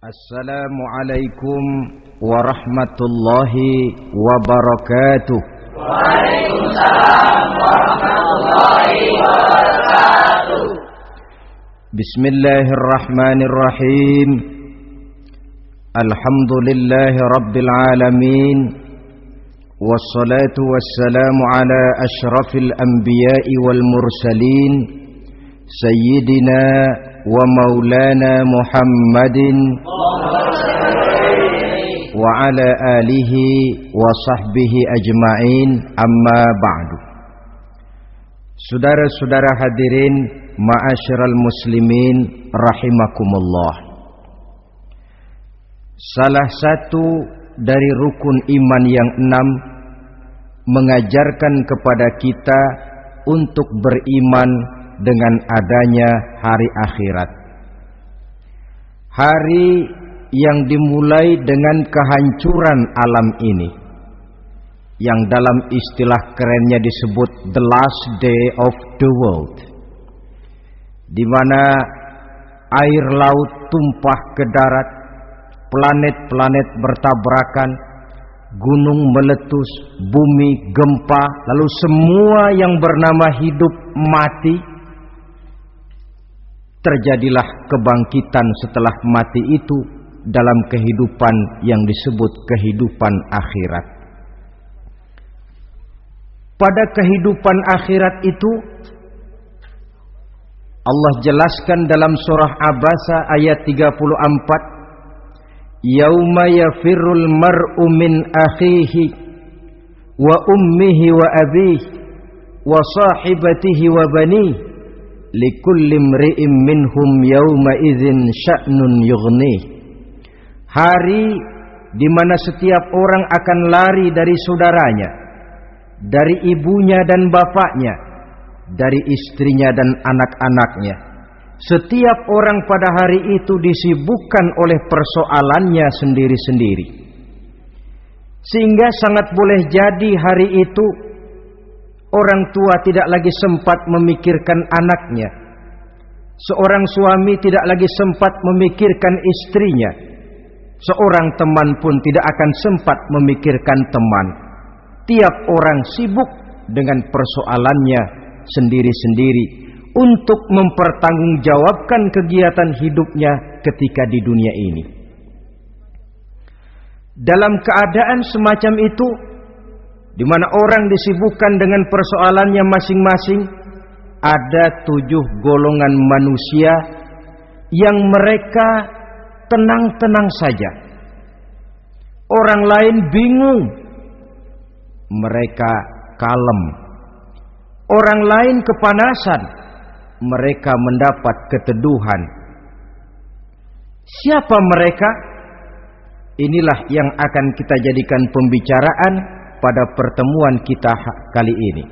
Assalamualaikum warahmatullahi wabarakatuh. Waalaikumsalam warahmatullahi wabarakatuh. Bismillahirrahmanirrahim. Alhamdulillahi rabbil alamin. Wassalatu wassalamu ala ashrafil anbiya'i wal mursalin, Sayyidina wa maulana Muhammadin wa ala alihi wa sahbihi ajma'in, amma ba'du. Saudara-saudara hadirin, ma'asyiral muslimin rahimakumullah. Salah satu dari rukun iman yang 6 mengajarkan kepada kita untuk beriman dengan adanya hari akhirat. Hari yang dimulai dengan kehancuran alam ini, yang dalam istilah kerennya disebut the last day of the world, di mana air laut tumpah ke darat, planet-planet bertabrakan, gunung meletus, bumi gempa, lalu semua yang bernama hidup mati. Terjadilah kebangkitan setelah mati itu dalam kehidupan yang disebut kehidupan akhirat. Pada kehidupan akhirat itu Allah jelaskan dalam surah Abasa ayat 34, Yauma yafirrul mar'u min akhihi wa ummihi wa abihi wa sahibatihi wa banihi likulli imri'in minhum yawma idzin sya'nun yughnih. Hari di mana setiap orang akan lari dari saudaranya, dari ibunya dan bapaknya, dari istrinya dan anak-anaknya. Setiap orang pada hari itu disibukkan oleh persoalannya sendiri-sendiri. Sehingga sangat boleh jadi hari itu orang tua tidak lagi sempat memikirkan anaknya. Seorang suami tidak lagi sempat memikirkan istrinya. Seorang teman pun tidak akan sempat memikirkan teman. Tiap orang sibuk dengan persoalannya sendiri-sendiri untuk mempertanggungjawabkan kegiatan hidupnya ketika di dunia ini. Dalam keadaan semacam itu, di mana orang disibukkan dengan persoalannya masing-masing, ada 7 golongan manusia yang mereka tenang-tenang saja. Orang lain bingung, mereka kalem. Orang lain kepanasan, mereka mendapat keteduhan. Siapa mereka? Inilah yang akan kita jadikan pembicaraan pada pertemuan kita kali ini.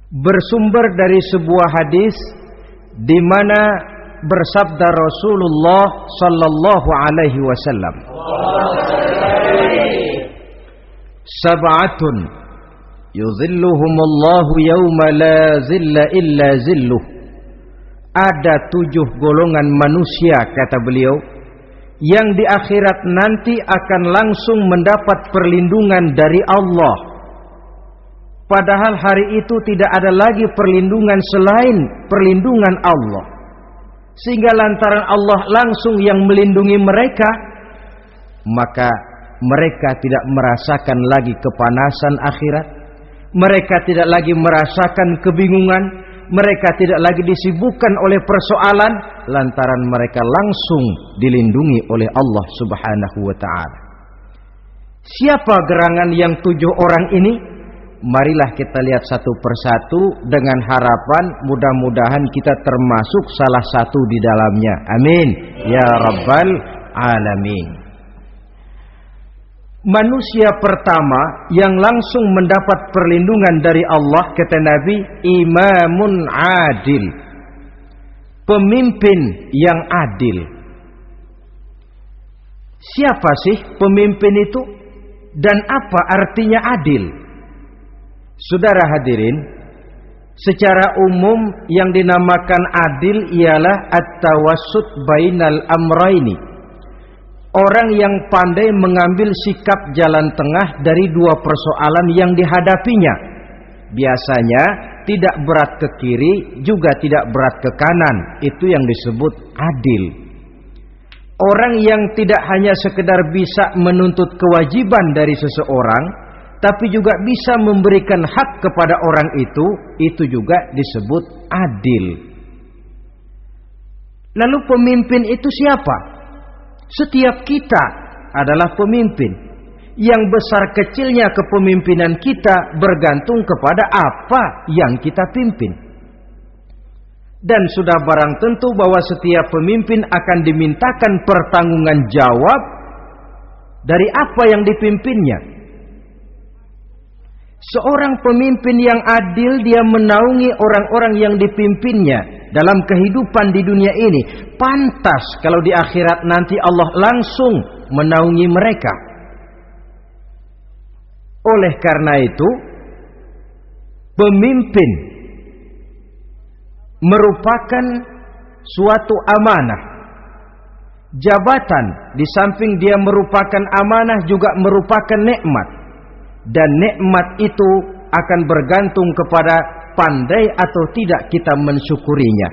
Bersumber dari sebuah hadis di mana bersabda Rasulullah sallallahu alaihi wasallam, Sab'atun yuzilluhumullahu yawma la zilla illa zilluh. Ada 7 golongan manusia, kata beliau, yang di akhirat nanti akan langsung mendapat perlindungan dari Allah. Padahal hari itu tidak ada lagi perlindungan selain perlindungan Allah. Sehingga lantaran Allah langsung yang melindungi mereka, maka mereka tidak merasakan lagi kepanasan akhirat. Mereka tidak lagi merasakan kebingungan. Mereka tidak lagi disibukkan oleh persoalan, lantaran mereka langsung dilindungi oleh Allah subhanahu wa ta'ala. Siapa gerangan yang 7 orang ini? Marilah kita lihat satu persatu dengan harapan mudah-mudahan kita termasuk salah satu di dalamnya. Amin ya rabbal alamin. Manusia pertama yang langsung mendapat perlindungan dari Allah, kata Nabi, imamun adil, pemimpin yang adil. Siapa sih pemimpin itu dan apa artinya adil? Saudara hadirin, Secara umum yang dinamakan adil ialah at-tawassut bainal amraini. Orang yang pandai mengambil sikap jalan tengah dari dua persoalan yang dihadapinya. Biasanya tidak berat ke kiri, juga tidak berat ke kanan. Itu yang disebut adil. Orang yang tidak hanya sekedar bisa menuntut kewajiban dari seseorang, tapi juga bisa memberikan hak kepada orang itu juga disebut adil. Lalu pemimpin itu siapa? Setiap kita adalah pemimpin. Yang besar kecilnya kepemimpinan kita bergantung kepada apa yang kita pimpin. Dan sudah barang tentu bahwa setiap pemimpin akan dimintakan pertanggunggan jawab dari apa yang dipimpinnya. Seorang pemimpin yang adil, dia menaungi orang-orang yang dipimpinnya dalam kehidupan di dunia ini. Pantas kalau di akhirat nanti Allah langsung menaungi mereka. Oleh karena itu, pemimpin merupakan suatu amanah. Jabatan di samping dia merupakan amanah juga merupakan nikmat. Dan nikmat itu akan bergantung kepada pandai atau tidak kita mensyukurinya.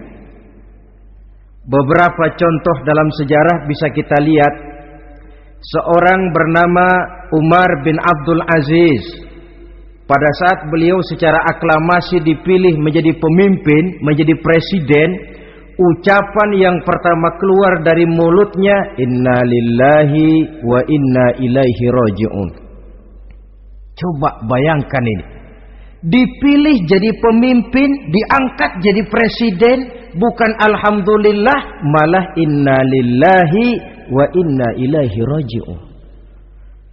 Beberapa contoh dalam sejarah bisa kita lihat. Seorang bernama Umar bin Abdul Aziz. Pada saat beliau secara aklamasi dipilih menjadi pemimpin, menjadi presiden, ucapan yang pertama keluar dari mulutnya, inna lillahi wa inna ilaihi raji'un. Coba bayangkan ini. Dipilih jadi pemimpin, diangkat jadi presiden, bukan alhamdulillah, malah inna lillahi wa inna ilaihi raji'un.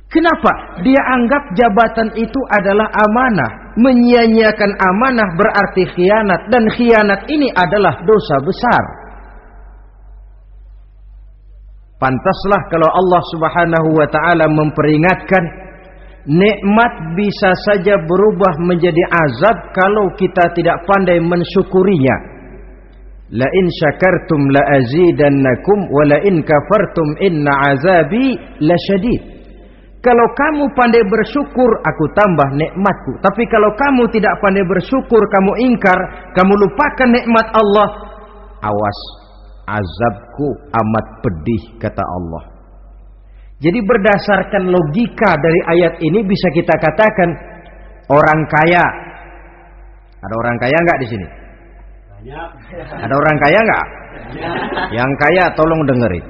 Kenapa? Dia anggap jabatan itu adalah amanah. Menyia-nyiakan amanah berarti khianat, dan khianat ini adalah dosa besar. Pantaslah kalau Allah Subhanahu wa taala memperingatkan, nikmat bisa saja berubah menjadi azab kalau kita tidak pandai mensyukurinya. La in syakartum la azidannakum wa la in kafartum inna azabi lasyadid. Kalau kamu pandai bersyukur, aku tambah nikmatku. Tapi kalau kamu tidak pandai bersyukur, kamu ingkar, kamu lupakan nikmat Allah, awas, azabku amat pedih, kata Allah. Jadi berdasarkan logika dari ayat ini bisa kita katakan orang kaya. Ada orang kaya enggak di sini? Banyak. Ada orang kaya enggak? Banyak. Yang kaya tolong dengerin.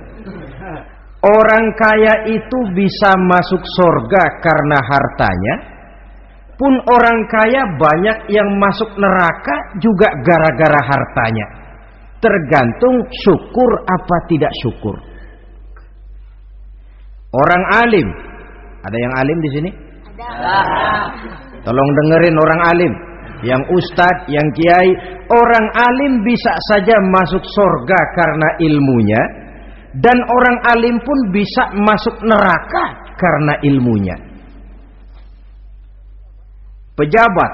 Orang kaya itu bisa masuk surga karena hartanya. Pun orang kaya banyak yang masuk neraka juga gara-gara hartanya. Tergantung syukur apa tidak syukur. Orang alim, ada yang alim di sini? Ada. Tolong dengerin orang alim, yang ustadz, yang kiai. Orang alim bisa saja masuk surga karena ilmunya, dan orang alim pun bisa masuk neraka karena ilmunya. Pejabat,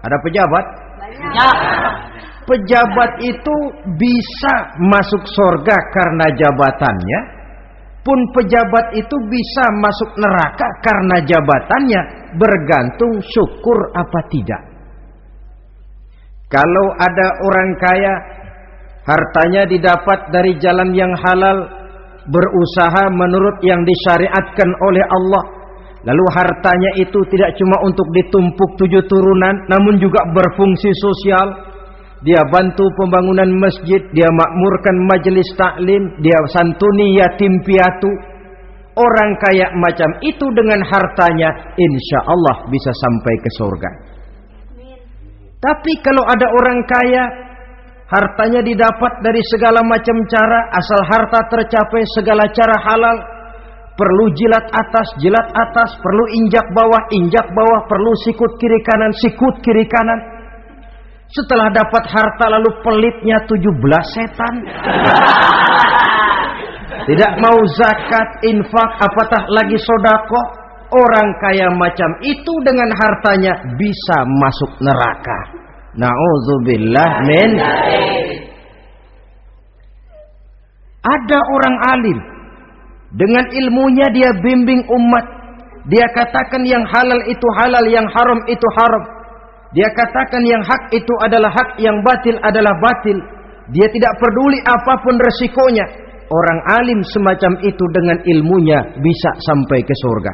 ada pejabat? Banyak. Pejabat itu bisa masuk surga karena jabatannya, pun pejabat itu bisa masuk neraka karena jabatannya, bergantung syukur apa tidak. Kalau ada orang kaya, hartanya didapat dari jalan yang halal, berusaha menurut yang disyariatkan oleh Allah. Lalu hartanya itu tidak cuma untuk ditumpuk 7 turunan, namun juga berfungsi sosial. Dia bantu pembangunan masjid, dia makmurkan majelis taklim, dia santuni yatim piatu. Orang kaya macam itu dengan hartanya, insya Allah bisa sampai ke surga. Tapi kalau ada orang kaya, hartanya didapat dari segala macam cara, asal harta tercapai segala cara halal. Perlu jilat atas, perlu injak bawah, perlu sikut kiri kanan. Setelah dapat harta lalu pelitnya 17 setan. Tidak mau zakat, infak, apatah lagi sedekah. Orang kaya macam itu dengan hartanya bisa masuk neraka. Na'udzubillah min. Ada orang alim, dengan ilmunya dia bimbing umat. Dia katakan yang halal itu halal, yang haram itu haram. Dia katakan yang hak itu adalah hak, yang batil adalah batil. Dia tidak peduli apapun resikonya. Orang alim semacam itu dengan ilmunya bisa sampai ke surga.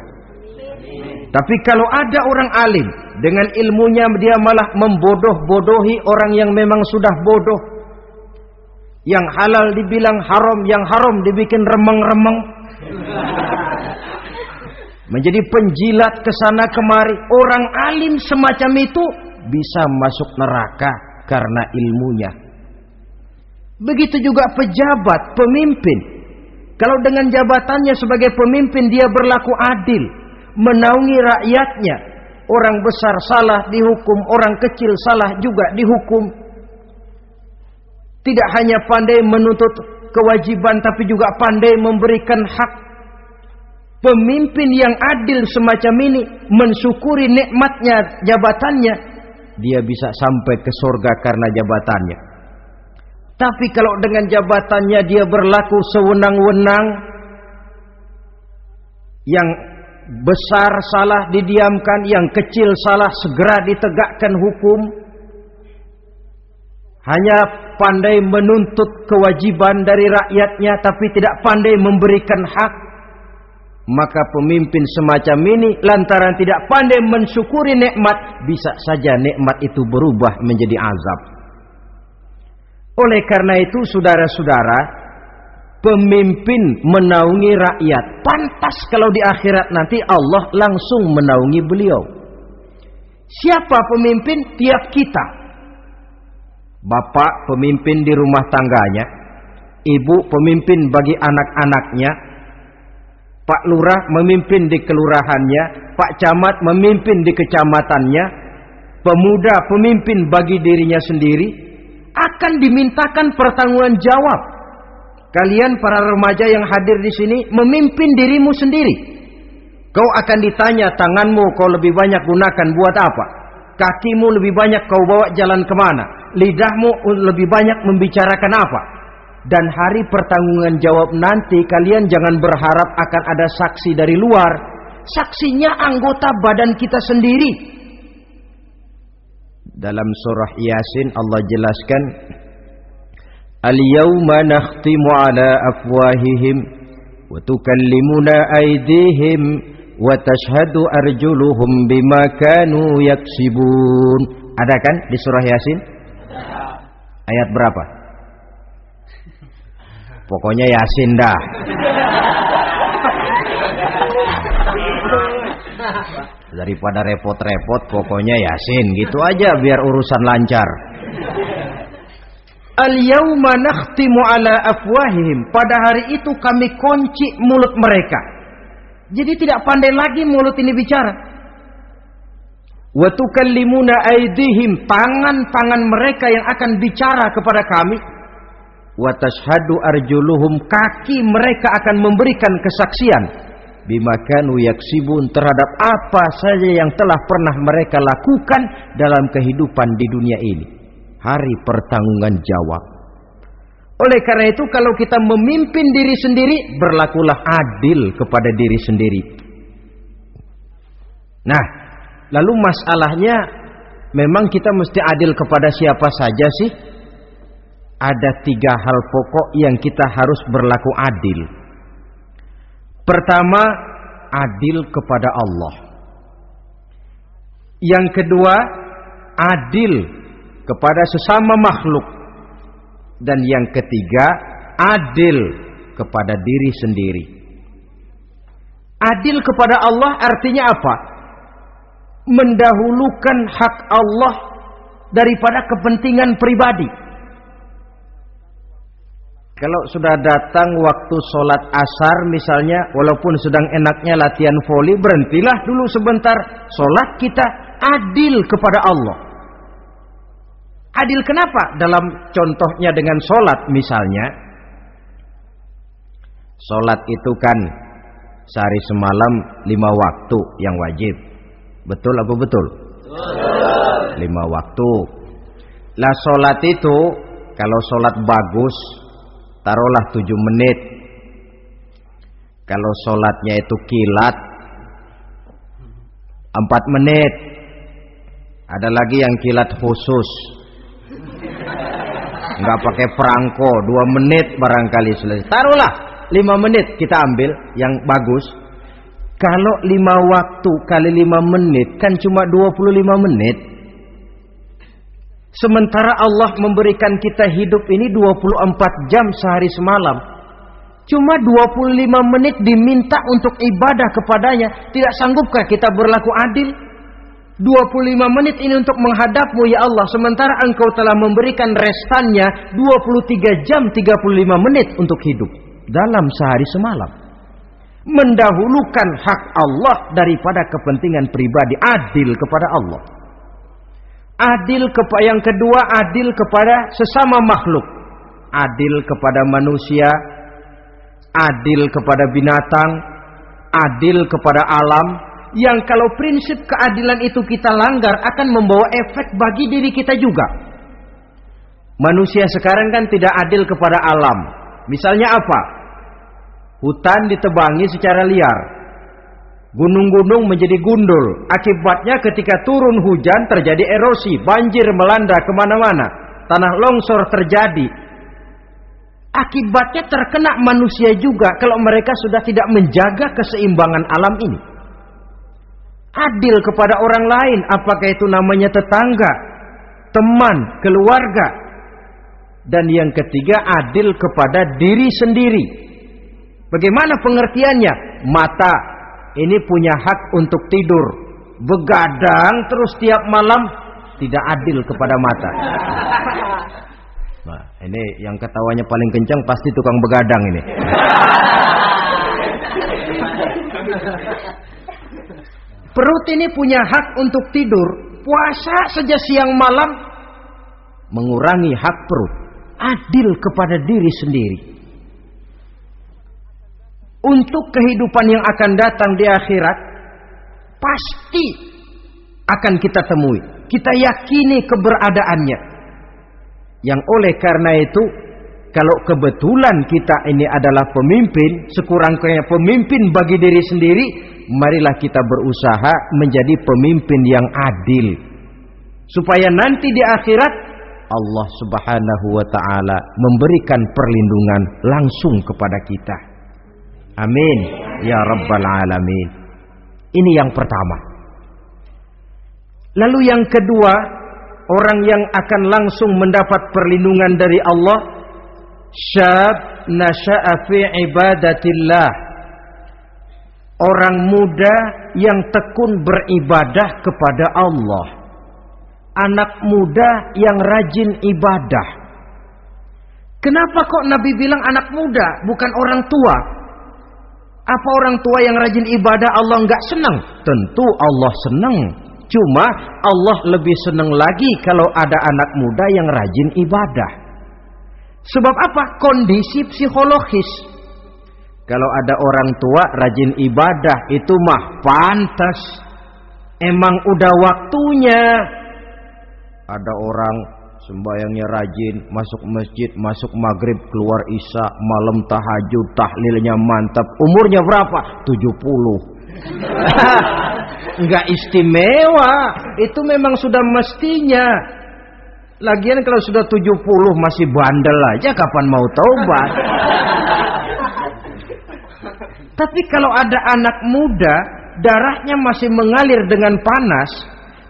Tapi kalau ada orang alim, dengan ilmunya dia malah membodoh-bodohi orang yang memang sudah bodoh. Yang halal dibilang haram, yang haram dibikin remeng-remeng. Menjadi penjilat kesana kemari. Orang alim semacam itu bisa masuk neraka karena ilmunya. Begitu juga pejabat, pemimpin. Kalau dengan jabatannya sebagai pemimpin dia berlaku adil, menaungi rakyatnya. Orang besar salah dihukum, orang kecil salah juga dihukum. Tidak hanya pandai menuntut kewajiban, tapi juga pandai memberikan hak. Pemimpin yang adil semacam ini mensyukuri nikmatnya jabatannya, dia bisa sampai ke surga karena jabatannya. Tapi kalau dengan jabatannya dia berlaku sewenang-wenang, yang besar salah didiamkan, yang kecil salah segera ditegakkan hukum, hanya pandai menuntut kewajiban dari rakyatnya tapi tidak pandai memberikan hak, maka pemimpin semacam ini lantaran tidak pandai mensyukuri nikmat, bisa saja nikmat itu berubah menjadi azab. Oleh karena itu saudara-saudara, pemimpin menaungi rakyat, pantas kalau di akhirat nanti Allah langsung menaungi beliau. Siapa pemimpin? Tiap kita. Bapak pemimpin di rumah tangganya, ibu pemimpin bagi anak-anaknya, Pak Lurah memimpin di kelurahannya, Pak Camat memimpin di kecamatannya, pemuda pemimpin bagi dirinya sendiri, akan dimintakan pertanggungjawaban jawab. Kalian para remaja yang hadir di sini memimpin dirimu sendiri. Kau akan ditanya, tanganmu kau lebih banyak gunakan buat apa? Kakimu lebih banyak kau bawa jalan kemana? Lidahmu lebih banyak membicarakan apa? Dan hari pertanggungan jawab nanti kalian jangan berharap akan ada saksi dari luar. Saksinya anggota badan kita sendiri. Dalam surah Yasin Allah jelaskan, Al-yawma nakhtimu ala afwahihim wa tukallimuna aydihim wa tashhadu arjuluhum bima kanu yaksibun. Ada kan di surah Yasin? Ayat berapa? Pokoknya Yasin dah. Daripada repot-repot, pokoknya Yasin gitu aja biar urusan lancar. Al-yawma nakhtimu ala afwahihim. Pada hari itu kami kunci mulut mereka. Jadi tidak pandai lagi mulut ini bicara. Wa tukallimuna aydihim, tangan-tangan mereka yang akan bicara kepada kami. Wa tashhadu arjuluhum, kaki mereka akan memberikan kesaksian bima kanu yaksibun, terhadap apa saja yang telah pernah mereka lakukan dalam kehidupan di dunia ini. Hari pertanggungjawaban jawab. Oleh karena itu kalau kita memimpin diri sendiri, berlakulah adil kepada diri sendiri. Nah, lalu masalahnya memang kita mesti adil kepada siapa saja sih? Ada 3 hal pokok yang kita harus berlaku adil. Pertama, adil kepada Allah. Yang kedua, adil kepada sesama makhluk. Dan yang ketiga, adil kepada diri sendiri. Adil kepada Allah artinya apa? Mendahulukan hak Allah daripada kepentingan pribadi. Kalau sudah datang waktu sholat asar misalnya, walaupun sedang enaknya latihan voli, berhentilah dulu sebentar. Sholat kita adil kepada Allah. Adil kenapa? Dalam contohnya dengan sholat misalnya. Sholat itu kan sehari semalam 5 waktu yang wajib. Betul apa betul? Betul. 5 waktu. Lah sholat itu, kalau sholat bagus, taruhlah 7 menit. Kalau sholatnya itu kilat, 4 menit. Ada lagi yang kilat khusus, nggak pakai perangko, 2 menit barangkali selesai. Taruhlah 5 menit kita ambil yang bagus. Kalau 5 waktu kali 5 menit kan cuma 25 menit. Sementara Allah memberikan kita hidup ini 24 jam sehari semalam. Cuma 25 menit diminta untuk ibadah kepadanya. Tidak sanggupkah kita berlaku adil? 25 menit ini untuk menghadapmu ya Allah. Sementara engkau telah memberikan restannya 23 jam 35 menit untuk hidup dalam sehari semalam. Mendahulukan hak Allah daripada kepentingan pribadi. Adil kepada Allah. Adil kepada yang kedua, adil kepada sesama makhluk. Adil kepada manusia, adil kepada binatang, adil kepada alam. Yang kalau prinsip keadilan itu kita langgar akan membawa efek bagi diri kita juga. Manusia sekarang kan tidak adil kepada alam. Misalnya apa? Hutan ditebangi secara liar, gunung-gunung menjadi gundul. Akibatnya ketika turun hujan terjadi erosi, banjir melanda kemana-mana, tanah longsor terjadi. Akibatnya terkena manusia juga kalau mereka sudah tidak menjaga keseimbangan alam ini. Adil kepada orang lain, apakah itu namanya tetangga, teman, keluarga. Dan yang ketiga, adil kepada diri sendiri. Bagaimana pengertiannya? Mata ini punya hak untuk tidur, begadang terus tiap malam, tidak adil kepada mata. Nah, ini yang ketawanya paling kencang pasti tukang begadang ini. Perut ini punya hak untuk tidur, puasa saja siang malam, mengurangi hak perut. Adil kepada diri sendiri. Untuk kehidupan yang akan datang di akhirat, pasti akan kita temui. Kita yakini keberadaannya. Yang oleh karena itu, kalau kebetulan kita ini adalah pemimpin, sekurang-kurangnya pemimpin bagi diri sendiri, marilah kita berusaha menjadi pemimpin yang adil. Supaya nanti di akhirat, Allah Subhanahu wa ta'ala memberikan perlindungan langsung kepada kita. Amin ya rabbal alamin. Ini yang pertama. Lalu yang kedua, orang yang akan langsung mendapat perlindungan dari Allah, syab nasha'a fi ibadatillah. Orang muda yang tekun beribadah kepada Allah. Anak muda yang rajin ibadah. Kenapa kok Nabi bilang anak muda, bukan orang tua? Apa orang tua yang rajin ibadah Allah enggak senang? Tentu Allah senang. Cuma Allah lebih senang lagi kalau ada anak muda yang rajin ibadah. Sebab apa? Kondisi psikologis. Kalau ada orang tua rajin ibadah, itu mah pantas. Emang udah waktunya. Ada orang sembayangnya rajin, masuk masjid, masuk maghrib, keluar isya, malam tahajud, tahlilnya mantap. Umurnya berapa? 70. Enggak istimewa. Itu memang sudah mestinya. Lagian kalau sudah 70 masih bandel aja, kapan mau taubat? Tapi kalau ada anak muda, darahnya masih mengalir dengan panas,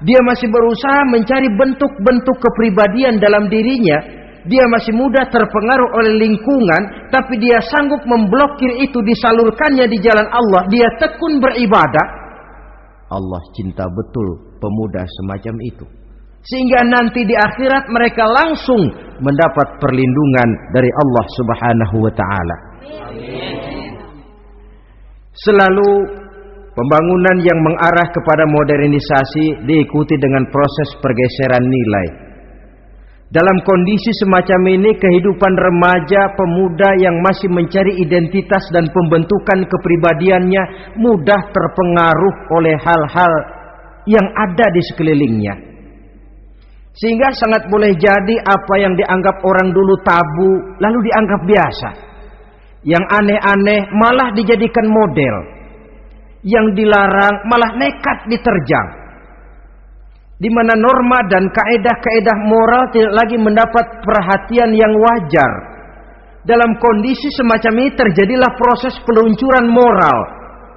dia masih berusaha mencari bentuk-bentuk kepribadian dalam dirinya, dia masih muda terpengaruh oleh lingkungan, tapi dia sanggup memblokir itu, disalurkannya di jalan Allah, dia tekun beribadah. Allah cinta betul pemuda semacam itu. Sehingga nanti di akhirat mereka langsung mendapat perlindungan dari Allah Subhanahu wa ta'ala. Selalu pembangunan yang mengarah kepada modernisasi diikuti dengan proses pergeseran nilai. Dalam kondisi semacam ini, kehidupan remaja pemuda yang masih mencari identitas dan pembentukan kepribadiannya mudah terpengaruh oleh hal-hal yang ada di sekelilingnya. Sehingga sangat boleh jadi apa yang dianggap orang dulu tabu lalu dianggap biasa. Yang aneh-aneh malah dijadikan model. Yang dilarang malah nekat diterjang. Di mana norma dan kaedah-kaedah moral tidak lagi mendapat perhatian yang wajar. Dalam kondisi semacam ini terjadilah proses peluncuran moral.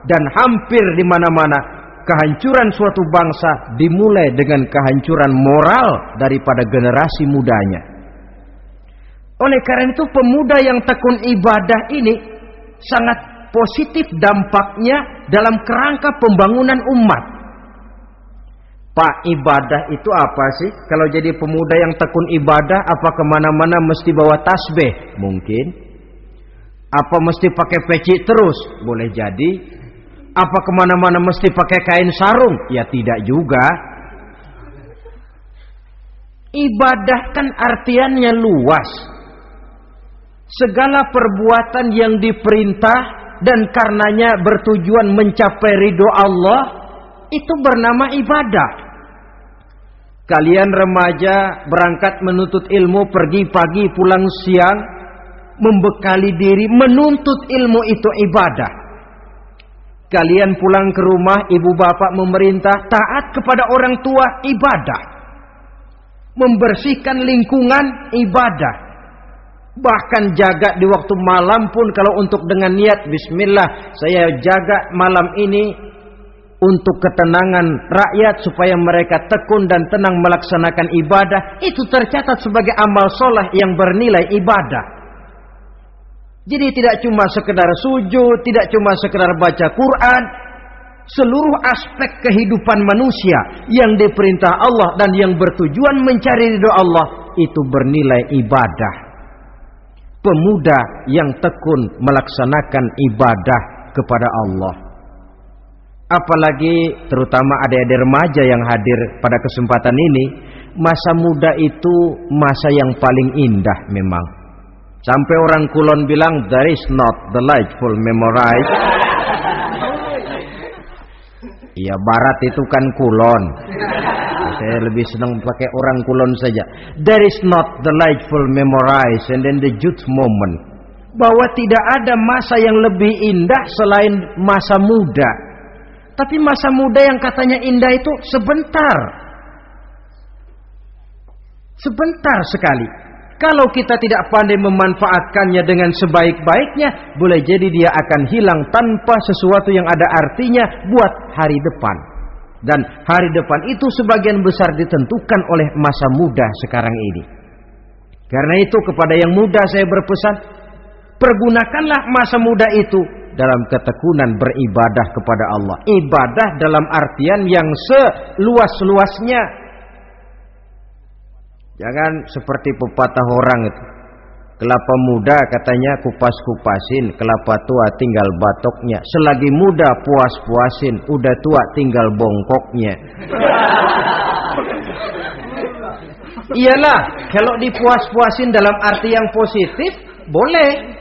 Dan hampir di mana-mana kehancuran suatu bangsa dimulai dengan kehancuran moral daripada generasi mudanya. Oleh karena itu pemuda yang tekun ibadah ini sangat positif dampaknya dalam kerangka pembangunan umat. Pak, ibadah itu apa sih? Kalau jadi pemuda yang tekun ibadah, apa kemana-mana mesti bawa tasbih? Mungkin. Apa mesti pakai peci terus? Boleh jadi. Apa kemana-mana mesti pakai kain sarung? Ya tidak juga. Ibadah kan artiannya luas. Segala perbuatan yang diperintah dan karenanya bertujuan mencapai ridho Allah, itu bernama ibadah. Kalian remaja berangkat menuntut ilmu, pergi pagi pulang siang, membekali diri menuntut ilmu, itu ibadah. Kalian pulang ke rumah, ibu bapak memerintah taat kepada orang tua, ibadah. Membersihkan lingkungan, ibadah. Bahkan jaga di waktu malam pun kalau untuk dengan niat bismillah, saya jaga malam ini untuk ketenangan rakyat supaya mereka tekun dan tenang melaksanakan ibadah, itu tercatat sebagai amal soleh yang bernilai ibadah. Jadi tidak cuma sekedar sujud, tidak cuma sekedar baca Quran, seluruh aspek kehidupan manusia yang diperintah Allah dan yang bertujuan mencari ridho Allah itu bernilai ibadah. Pemuda yang tekun melaksanakan ibadah kepada Allah. Apalagi terutama adik-adik remaja yang hadir pada kesempatan ini, masa muda itu masa yang paling indah memang. Sampai orang Kulon bilang, there is not delightful memorize. Iya, barat itu kan Kulon. Saya lebih senang pakai orang Kulon saja. There is not delightful memorize and then the youth moment. Bahwa tidak ada masa yang lebih indah selain masa muda. Tapi masa muda yang katanya indah itu sebentar. Sebentar sekali. Kalau kita tidak pandai memanfaatkannya dengan sebaik-baiknya, boleh jadi dia akan hilang tanpa sesuatu yang ada artinya buat hari depan. Dan hari depan itu sebagian besar ditentukan oleh masa muda sekarang ini. Karena itu kepada yang muda saya berpesan, pergunakanlah masa muda itu dalam ketekunan beribadah kepada Allah. Ibadah dalam artian yang seluas-luasnya. Jangan seperti pepatah orang itu. Kelapa muda katanya kupas-kupasin, kelapa tua tinggal batoknya. Selagi muda puas-puasin, udah tua tinggal bongkoknya. Iyalah, kalau dipuas-puasin dalam arti yang positif, boleh.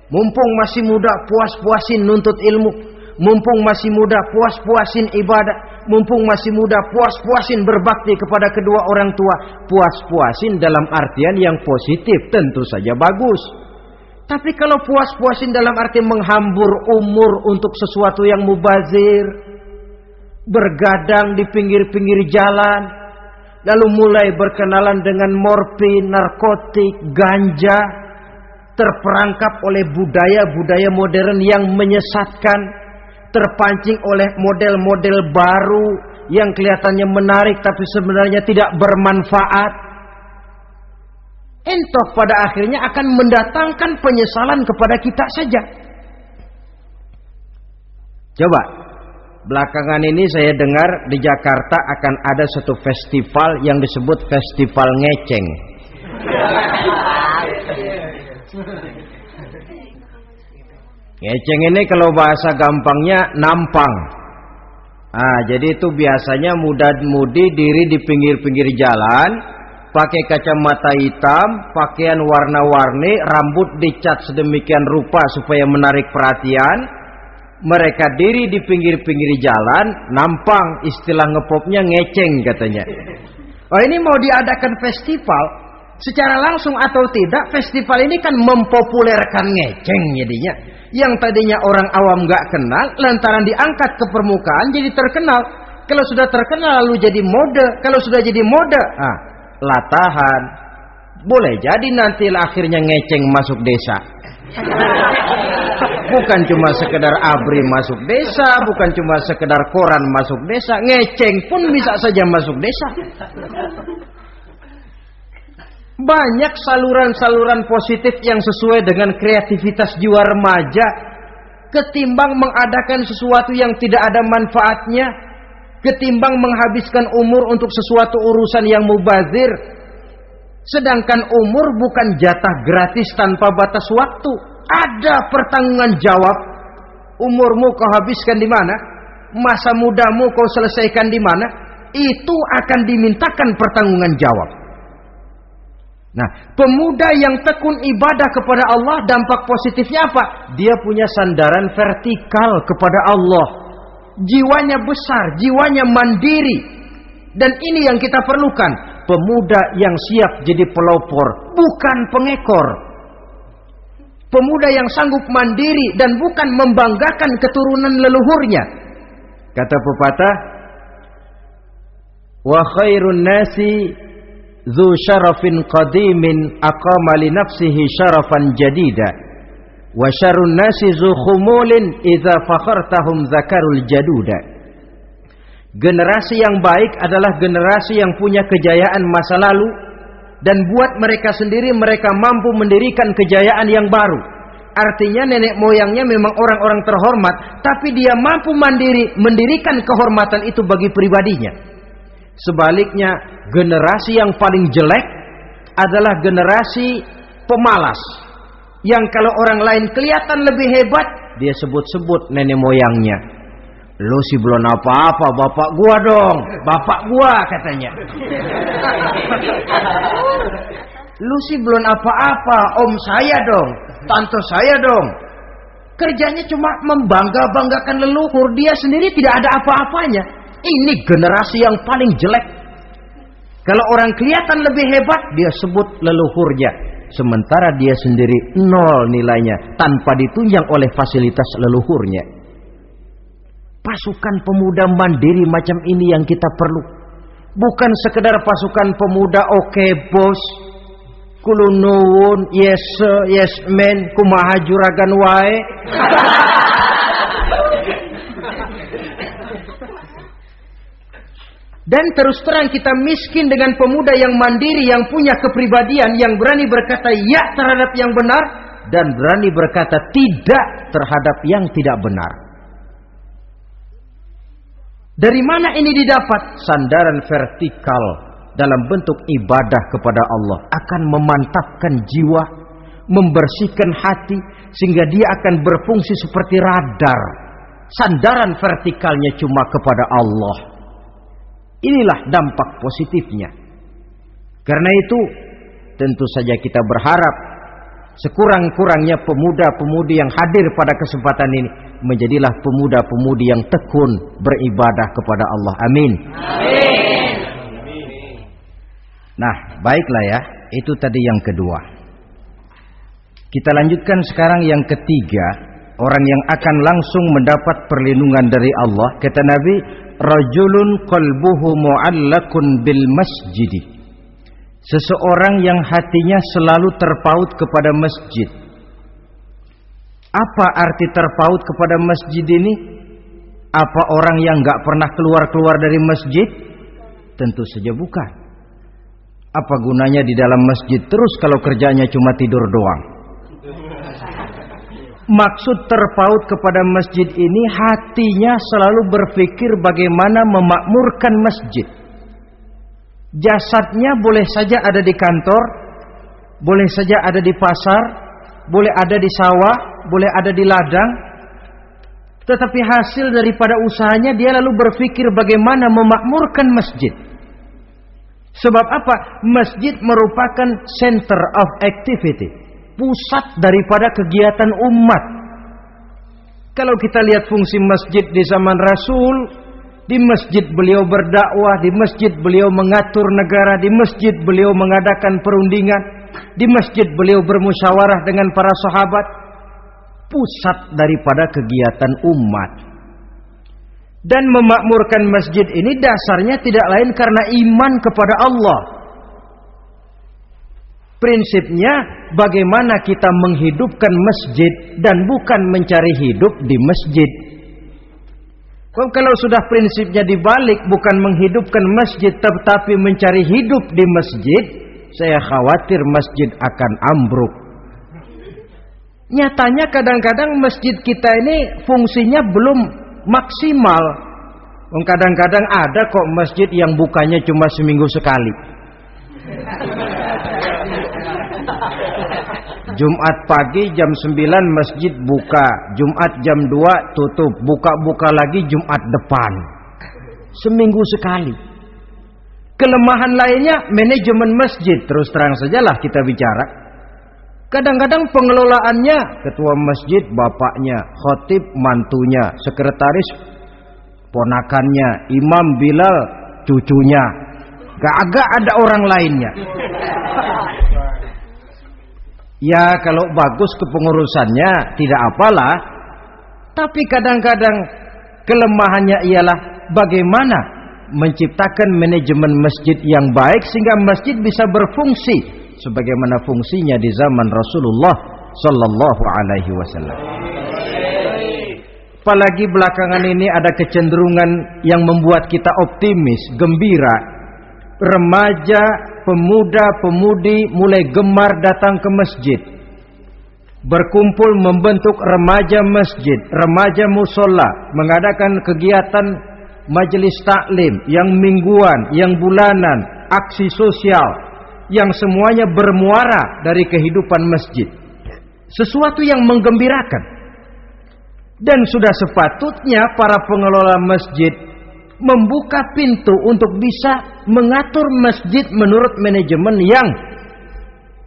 Mumpung masih muda, puas-puasin nuntut ilmu. Mumpung masih muda, puas-puasin ibadah. Mumpung masih muda, puas-puasin berbakti kepada kedua orang tua. Puas-puasin dalam artian yang positif, tentu saja bagus. Tapi kalau puas-puasin dalam arti menghambur umur untuk sesuatu yang mubazir, bergadang di pinggir-pinggir jalan, lalu mulai berkenalan dengan morfin, narkotik, ganja, terperangkap oleh budaya-budaya modern yang menyesatkan, terpancing oleh model-model baru yang kelihatannya menarik tapi sebenarnya tidak bermanfaat, entah pada akhirnya akan mendatangkan penyesalan kepada kita saja. Coba, belakangan ini saya dengar di Jakarta akan ada satu festival yang disebut Festival Ngeceng. Ngeceng ini kalau bahasa gampangnya nampang. Jadi itu biasanya muda-mudi diri di pinggir-pinggir jalan, pakai kacamata hitam, pakaian warna-warni, rambut dicat sedemikian rupa supaya menarik perhatian. Mereka diri di pinggir-pinggir jalan, nampang, istilah ngepopnya ngeceng katanya. Oh, ini mau diadakan festival, secara langsung atau tidak, festival ini kan mempopulerkan ngeceng jadinya. Yang tadinya orang awam nggak kenal, lantaran diangkat ke permukaan jadi terkenal. Kalau sudah terkenal lalu jadi mode, kalau sudah jadi mode, latahan. Boleh jadi nanti akhirnya ngeceng masuk desa. Bukan cuma sekedar ABRI masuk desa, bukan cuma sekedar koran masuk desa, ngeceng pun bisa saja masuk desa. Banyak saluran-saluran positif yang sesuai dengan kreativitas jiwa remaja, ketimbang mengadakan sesuatu yang tidak ada manfaatnya, ketimbang menghabiskan umur untuk sesuatu urusan yang mubazir. Sedangkan umur bukan jatah gratis tanpa batas waktu. Ada pertanggungan jawab. Umurmu kau habiskan di mana? Masa mudamu kau selesaikan di mana? Itu akan dimintakan pertanggungan jawab. Nah, pemuda yang tekun ibadah kepada Allah, dampak positifnya apa? Dia punya sandaran vertikal kepada Allah. Jiwanya besar, jiwanya mandiri. Dan ini yang kita perlukan. Pemuda yang siap jadi pelopor, bukan pengekor. Pemuda yang sanggup mandiri dan bukan membanggakan keturunan leluhurnya. Kata pepatah, wa khairun nasi dzu syarafin qadimin aqama li nafsihi syarafan jadida wa syarrun nasi dzu khumulin idza fakhartahum zakarul jaduda. Generasi yang baik adalah generasi yang punya kejayaan masa lalu, dan buat mereka sendiri mereka mampu mendirikan kejayaan yang baru. Artinya nenek moyangnya memang orang-orang terhormat, tapi dia mampu mandiri mendirikan kehormatan itu bagi pribadinya. Sebaliknya, generasi yang paling jelek adalah generasi pemalas, yang kalau orang lain kelihatan lebih hebat, dia sebut-sebut nenek moyangnya. Lu sih belum apa-apa, bapak gua dong, bapak gua katanya. Lu sih belum apa-apa, om saya dong, tante saya dong. Kerjanya cuma membangga-banggakan leluhur, dia sendiri tidak ada apa-apanya. Ini generasi yang paling jelek. Kalau orang kelihatan lebih hebat, dia sebut leluhurnya, sementara dia sendiri nol nilainya, tanpa ditunjang oleh fasilitas leluhurnya. Pasukan pemuda mandiri macam ini yang kita perlu. Bukan sekedar pasukan pemuda oke bos, kulunuwun, yes sir, yes man, kumaha juragan wae. Dan terus terang kita miskin dengan pemuda yang mandiri, yang punya kepribadian, yang berani berkata ya terhadap yang benar, dan berani berkata tidak terhadap yang tidak benar. Dari mana ini didapat? Sandaran vertikal dalam bentuk ibadah kepada Allah akan memantapkan jiwa, membersihkan hati, sehingga dia akan berfungsi seperti radar. Sandaran vertikalnya cuma kepada Allah. Inilah dampak positifnya. Karena itu tentu saja kita berharap sekurang-kurangnya pemuda-pemudi yang hadir pada kesempatan ini menjadilah pemuda-pemudi yang tekun beribadah kepada Allah. Amin. Amin. Nah, baiklah ya. Itu tadi yang kedua. Kita lanjutkan sekarang yang ketiga. Orang yang akan langsung mendapat perlindungan dari Allah. Kata Nabi, rajulun qalbuhu mu'allakun bil masjidi. Seseorang yang hatinya selalu terpaut kepada masjid. Apa arti terpaut kepada masjid ini? Apa orang yang gak pernah keluar-keluar dari masjid? Tentu saja bukan. Apa gunanya di dalam masjid terus kalau kerjanya cuma tidur doang? Maksud terpaut kepada masjid ini, hatinya selalu berpikir bagaimana memakmurkan masjid. Jasadnya boleh saja ada di kantor, boleh saja ada di pasar, boleh ada di sawah, boleh ada di ladang, tetapi hasil daripada usahanya dia lalu berpikir bagaimana memakmurkan masjid. Sebab apa? Masjid merupakan center of activity, pusat daripada kegiatan umat. Kalau kita lihat fungsi masjid di zaman Rasul, Di masjid beliau berdakwah, di masjid beliau mengatur negara, di masjid beliau mengadakan perundingan, di masjid beliau bermusyawarah dengan para sahabat. Pusat daripada kegiatan umat. Dan memakmurkan masjid ini dasarnya tidak lain karena iman kepada Allah. Prinsipnya bagaimana kita menghidupkan masjid dan bukan mencari hidup di masjid. Kalau sudah prinsipnya dibalik, bukan menghidupkan masjid tetapi mencari hidup di masjid, saya khawatir masjid akan ambruk. Nyatanya kadang-kadang masjid kita ini fungsinya belum maksimal. Kadang-kadang ada kok masjid yang bukanya cuma seminggu sekali. Jumat pagi jam 9 masjid buka, Jumat jam 2 tutup, buka-buka lagi Jumat depan. Seminggu sekali. Kelemahan lainnya manajemen masjid, terus terang sajalah kita bicara. Kadang-kadang pengelolaannya ketua masjid bapaknya, khotib mantunya, sekretaris ponakannya, imam Bilal cucunya. Gak ada orang lainnya. Ya kalau bagus kepengurusannya tidak apalah. Tapi kadang-kadang kelemahannya ialah bagaimana menciptakan manajemen masjid yang baik sehingga masjid bisa berfungsi sebagaimana fungsinya di zaman Rasulullah sallallahu alaihi wasallam. Apalagi belakangan ini ada kecenderungan yang membuat kita optimis, gembira. Remaja, pemuda-pemudi mulai gemar datang ke masjid. Berkumpul membentuk remaja masjid, remaja musola, mengadakan kegiatan majelis taklim yang mingguan, yang bulanan, aksi sosial yang semuanya bermuara dari kehidupan masjid. Sesuatu yang menggembirakan. Dan sudah sepatutnya para pengelola masjid membuka pintu untuk bisa mengatur masjid menurut manajemen yang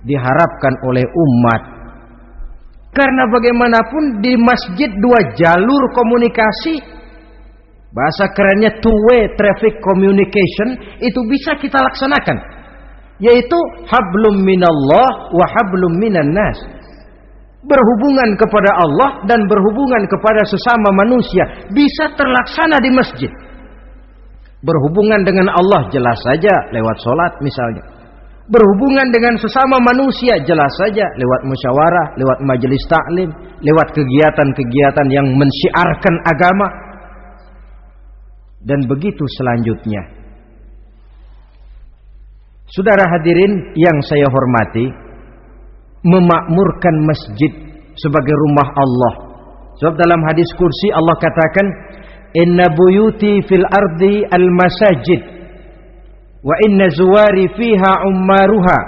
diharapkan oleh umat. Karena bagaimanapun di masjid dua jalur komunikasi, bahasa kerennya two-way traffic communication, itu bisa kita laksanakan, yaitu hablum minallah wa hablum minan nas. Berhubungan kepada Allah dan berhubungan kepada sesama manusia bisa terlaksana di masjid. Berhubungan dengan Allah jelas saja lewat sholat misalnya. Berhubungan dengan sesama manusia jelas saja lewat musyawarah, lewat majelis taklim, lewat kegiatan-kegiatan yang mensyiarkan agama. Dan begitu selanjutnya. Saudara hadirin yang saya hormati, memakmurkan masjid sebagai rumah Allah. Sebab dalam hadis kursi Allah katakan, inna buyuti fil ardi al masajid wa inna zuwari fiha ummaruha.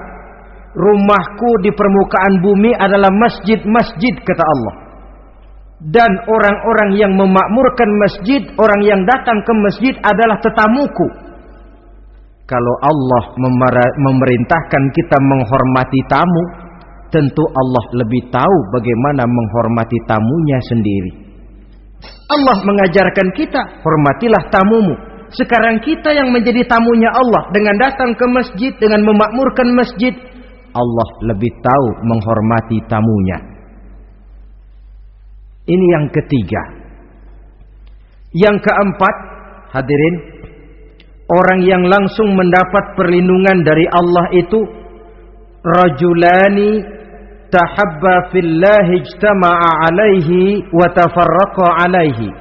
Rumahku di permukaan bumi adalah masjid-masjid, kata Allah. Dan orang-orang yang memakmurkan masjid, orang yang datang ke masjid adalah tetamuku. Kalau Allah memerintahkan kita menghormati tamu, tentu Allah lebih tahu bagaimana menghormati tamunya sendiri. Allah mengajarkan kita, hormatilah tamumu. Sekarang kita yang menjadi tamunya Allah dengan datang ke masjid, dengan memakmurkan masjid, Allah lebih tahu menghormati tamunya. Ini yang ketiga. Yang keempat, hadirin, orang yang langsung mendapat perlindungan dari Allah itu rajulani tahabba fillahi ijtama'a alaihi wa tafarraqa alaihi.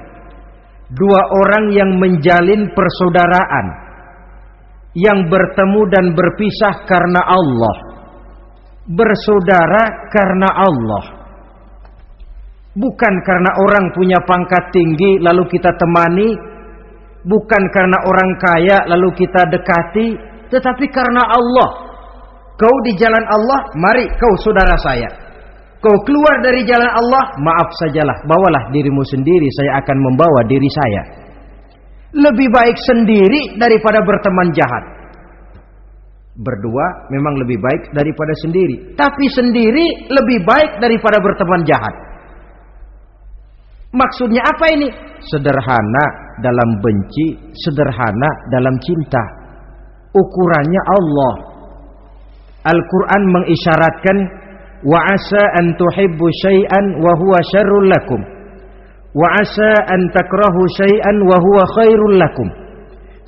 Dua orang yang menjalin persaudaraan, yang bertemu dan berpisah karena Allah, bersaudara karena Allah, bukan karena orang punya pangkat tinggi lalu kita temani, bukan karena orang kaya lalu kita dekati, tetapi karena Allah. Kau di jalan Allah, mari kau saudara saya. Kau keluar dari jalan Allah, maaf sajalah, bawalah dirimu sendiri, saya akan membawa diri saya. Lebih baik sendiri daripada berteman jahat. Berdua memang lebih baik daripada sendiri, tapi sendiri lebih baik daripada berteman jahat. Maksudnya apa ini? Sederhana, dalam benci, sederhana dalam cinta. Ukurannya Allah. Al-Quran mengisyaratkan wa asa an tuhibbu syai'an wa huwa syarrul lakum wa asa an takrahu syai'an wa huwa khairul lakum.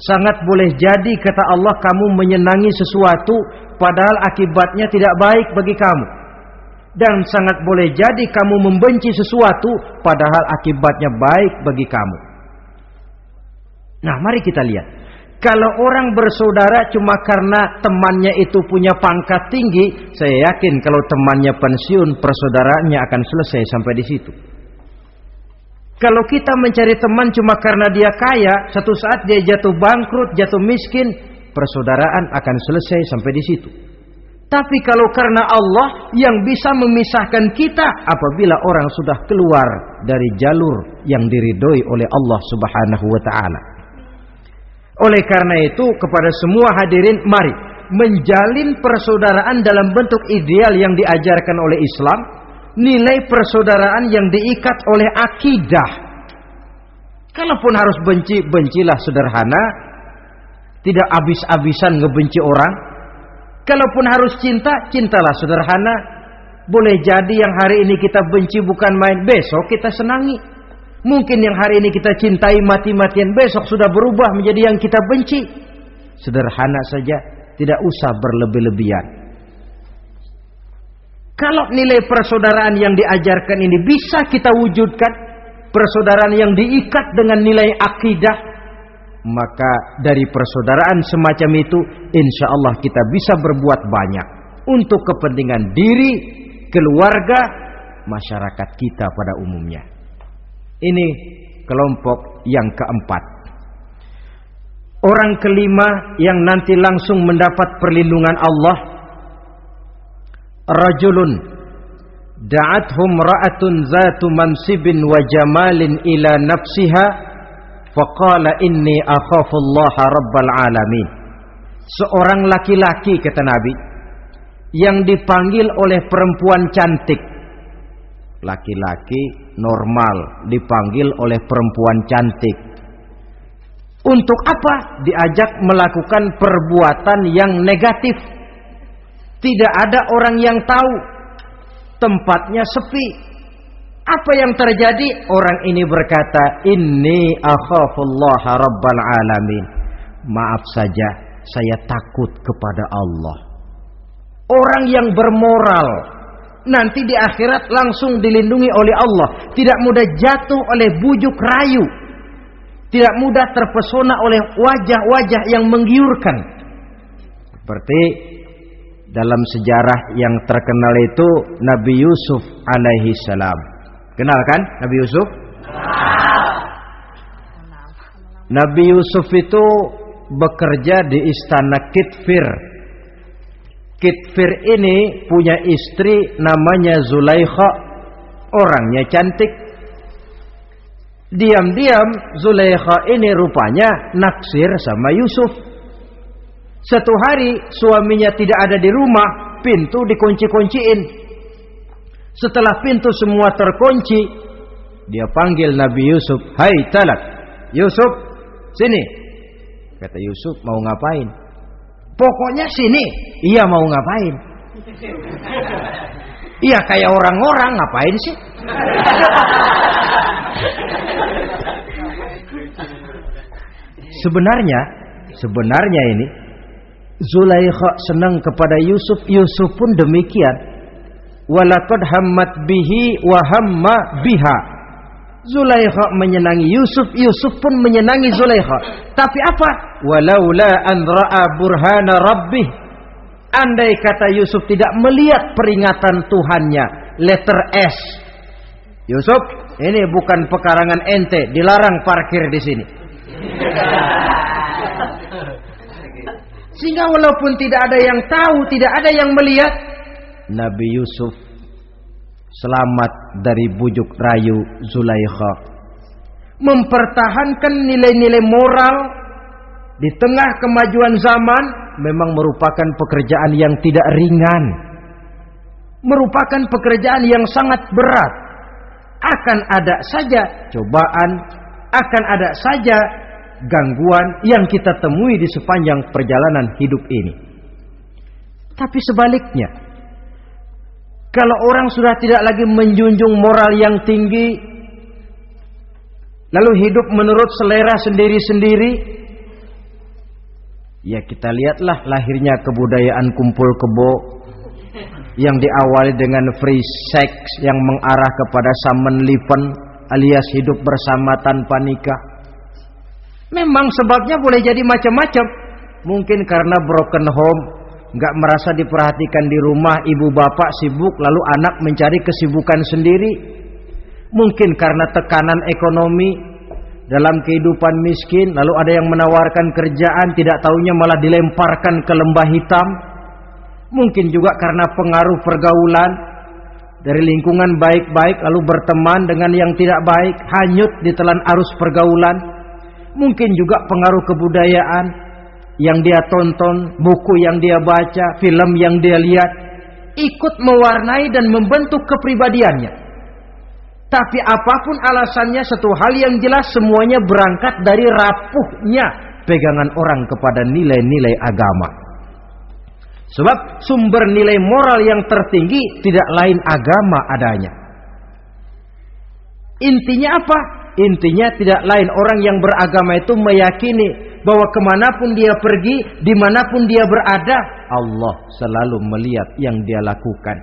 Sangat boleh jadi kata Allah kamu menyenangi sesuatu padahal akibatnya tidak baik bagi kamu, dan sangat boleh jadi kamu membenci sesuatu padahal akibatnya baik bagi kamu. Nah, mari kita lihat. Kalau orang bersaudara cuma karena temannya itu punya pangkat tinggi, saya yakin kalau temannya pensiun, persaudaraannya akan selesai sampai di situ. Kalau kita mencari teman cuma karena dia kaya, satu saat dia jatuh bangkrut, jatuh miskin, persaudaraan akan selesai sampai di situ. Tapi kalau karena Allah yang bisa memisahkan kita apabila orang sudah keluar dari jalur yang diridhoi oleh Allah Subhanahu wa taala. Oleh karena itu kepada semua hadirin, mari menjalin persaudaraan dalam bentuk ideal yang diajarkan oleh Islam, nilai persaudaraan yang diikat oleh akidah. Kalaupun harus benci, bencilah sederhana, tidak habis-habisan ngebenci orang. Kalaupun harus cinta, cintalah sederhana. Boleh jadi yang hari ini kita benci bukan main, besok kita senangi. Mungkin yang hari ini kita cintai mati-matian, besok sudah berubah menjadi yang kita benci. Sederhana saja, tidak usah berlebih-lebihan. Kalau nilai persaudaraan yang diajarkan ini bisa kita wujudkan, persaudaraan yang diikat dengan nilai akidah, maka dari persaudaraan semacam itu insya Allah kita bisa berbuat banyak untuk kepentingan diri, keluarga, masyarakat kita pada umumnya. Ini kelompok yang keempat. Orang kelima yang nanti langsung mendapat perlindungan Allah, rajulun da'athum ra'atun zatu mansibin wa jamalin ila nafsiha faqala inni akhafullaha rabbal alamin. Seorang laki-laki, kata Nabi, yang dipanggil oleh perempuan cantik. Laki-laki normal dipanggil oleh perempuan cantik. Untuk apa? Diajak melakukan perbuatan yang negatif. Tidak ada orang yang tahu. Tempatnya sepi. Apa yang terjadi? Orang ini berkata, inni akhafullaha rabbal alamin. Maaf saja, saya takut kepada Allah. Orang yang bermoral nanti di akhirat langsung dilindungi oleh Allah, tidak mudah jatuh oleh bujuk rayu, tidak mudah terpesona oleh wajah-wajah yang menggiurkan. Seperti dalam sejarah yang terkenal itu Nabi Yusuf alaihi salam. Kenal kan Nabi Yusuf? Nabi Yusuf itu bekerja di istana Kitfir. Kitfir ini punya istri namanya Zulaikha, orangnya cantik. Diam-diam Zulaikha ini rupanya naksir sama Yusuf. Satu hari suaminya tidak ada di rumah, pintu dikunci-kunciin. Setelah pintu semua terkunci, dia panggil Nabi Yusuf, "Hai Talak, Yusuf, sini." Kata Yusuf, "Mau ngapain?" "Pokoknya sini." "Iya, mau ngapain?" "Iya, kayak orang-orang, ngapain sih?" Sebenarnya ini Zulaikha senang kepada Yusuf, Yusuf pun demikian. Walaqad hammat bihi wa hamma biha. Zulaikha menyenangi Yusuf, Yusuf pun menyenangi Zulaikha. Tapi apa? Walaula an ra'a burhana rabbih. Andai kata Yusuf tidak melihat peringatan Tuhannya, letter S. Yusuf, ini bukan pekarangan ente, dilarang parkir di sini. Sehingga walaupun tidak ada yang tahu, tidak ada yang melihat, Nabi Yusuf selamat dari bujuk rayu Zulaikha. Mempertahankan nilai-nilai moral di tengah kemajuan zaman memang merupakan pekerjaan yang tidak ringan. Merupakan pekerjaan yang sangat berat. Akan ada saja cobaan, akan ada saja gangguan yang kita temui di sepanjang perjalanan hidup ini. Tapi sebaliknya, kalau orang sudah tidak lagi menjunjung moral yang tinggi, lalu hidup menurut selera sendiri-sendiri, ya kita lihatlah lahirnya kebudayaan kumpul kebo yang diawali dengan free sex yang mengarah kepada Samenleven alias hidup bersama tanpa nikah. Memang sebabnya boleh jadi macam-macam. Mungkin karena broken home, nggak merasa diperhatikan di rumah, ibu bapak sibuk, lalu anak mencari kesibukan sendiri. Mungkin karena tekanan ekonomi dalam kehidupan miskin, lalu ada yang menawarkan kerjaan, tidak taunya malah dilemparkan ke lembah hitam. Mungkin juga karena pengaruh pergaulan dari lingkungan baik-baik, lalu berteman dengan yang tidak baik, hanyut ditelan arus pergaulan. Mungkin juga pengaruh kebudayaan yang dia tonton, buku yang dia baca, film yang dia lihat, ikut mewarnai dan membentuk kepribadiannya. Tapi apapun alasannya, satu hal yang jelas, semuanya berangkat dari rapuhnya pegangan orang kepada nilai-nilai agama. Sebab sumber nilai moral yang tertinggi tidak lain agama adanya. Intinya apa? Intinya tidak lain, orang yang beragama itu meyakini bahwa kemanapun dia pergi, dimanapun dia berada, Allah selalu melihat yang dia lakukan.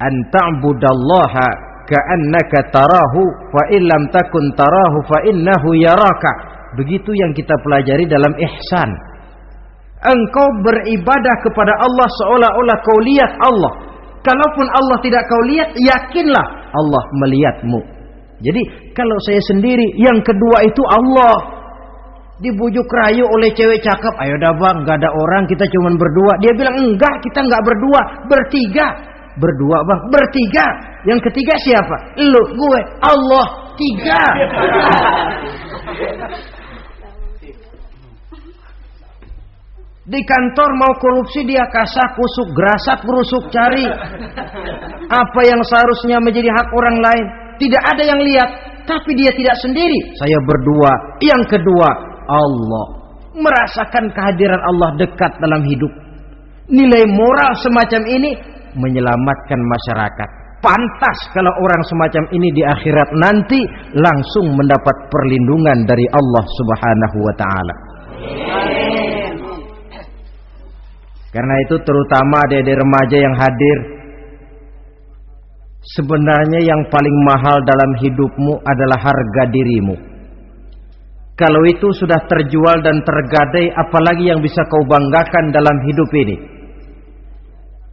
An ta'budallaha ka'annaka tarahu fa illam takun tarahu fa innahu yaraka. Begitu yang kita pelajari dalam ihsan. Engkau beribadah kepada Allah seolah-olah kau lihat Allah. Kalaupun Allah tidak kau lihat, yakinlah Allah melihatmu. Jadi kalau saya sendiri, yang kedua itu Allah. Dibujuk rayu oleh cewek cakep, ayo dah bang, gak ada orang, kita cuma berdua. Dia bilang enggak, kita enggak berdua, bertiga. Berdua bang, bertiga. Yang ketiga siapa? Lu, gue, Allah, tiga. Di kantor mau korupsi, dia kasak kusuk, gerasak gerusuk, cari apa yang seharusnya menjadi hak orang lain. Tidak ada yang lihat, tapi dia tidak sendiri. Saya berdua. Yang kedua, Allah. Merasakan kehadiran Allah dekat dalam hidup. Nilai moral semacam ini menyelamatkan masyarakat. Pantas kalau orang semacam ini di akhirat nanti langsung mendapat perlindungan dari Allah Subhanahu wa ta'ala. Karena itu terutama adik-adik remaja yang hadir, sebenarnya yang paling mahal dalam hidupmu adalah harga dirimu. Kalau itu sudah terjual dan tergadai, apalagi yang bisa kau banggakan dalam hidup ini?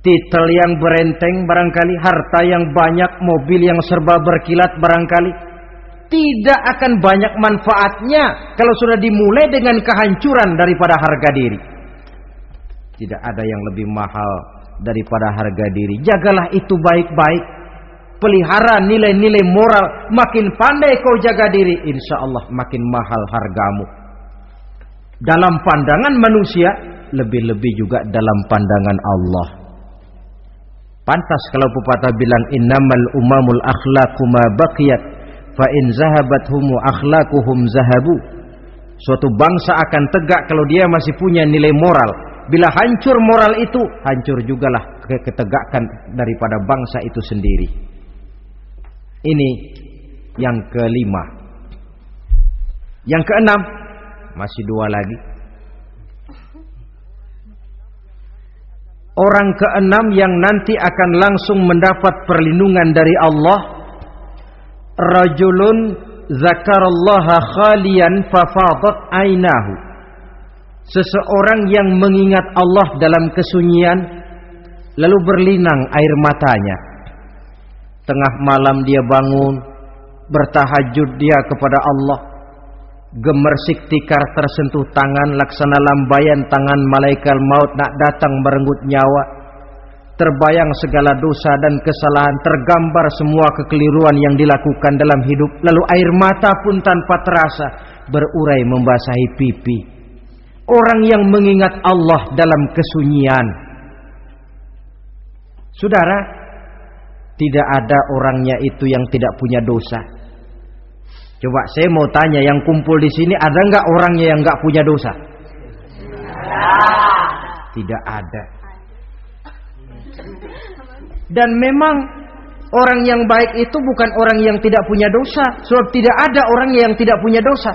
Titel yang berenteng barangkali, harta yang banyak, mobil yang serba berkilat barangkali. Tidak akan banyak manfaatnya kalau sudah dimulai dengan kehancuran daripada harga diri. Tidak ada yang lebih mahal daripada harga diri. Jagalah itu baik-baik. Pelihara nilai-nilai moral. Makin pandai kau jaga diri, insya Allah makin mahal hargamu. Dalam pandangan manusia, lebih-lebih juga dalam pandangan Allah. Pantas kalau pepatah bilang, innamal umamul akhlaqu ma baqiyat, fa in zahabathumu akhlaquhum zahabu. Suatu bangsa akan tegak kalau dia masih punya nilai moral. Bila hancur moral itu, hancur jugalah ketegakan daripada bangsa itu sendiri. Ini yang kelima. Yang keenam, masih dua lagi. Orang keenam yang nanti akan langsung mendapat perlindungan dari Allah, rajulun zakarallaha khalian fafadat ainahu. Seseorang yang mengingat Allah dalam kesunyian, lalu berlinang air matanya. Tengah malam dia bangun, bertahajud dia kepada Allah. Gemersik tikar tersentuh tangan, laksana lambaian tangan malaikat maut nak datang merenggut nyawa. Terbayang segala dosa dan kesalahan, tergambar semua kekeliruan yang dilakukan dalam hidup. Lalu air mata pun tanpa terasa berurai membasahi pipi. Orang yang mengingat Allah dalam kesunyian. Saudara, tidak ada orangnya itu yang tidak punya dosa. Coba saya mau tanya, yang kumpul di sini ada nggak orangnya yang nggak punya dosa? Tidak ada. Dan memang orang yang baik itu bukan orang yang tidak punya dosa, sebab tidak ada orang yang tidak punya dosa.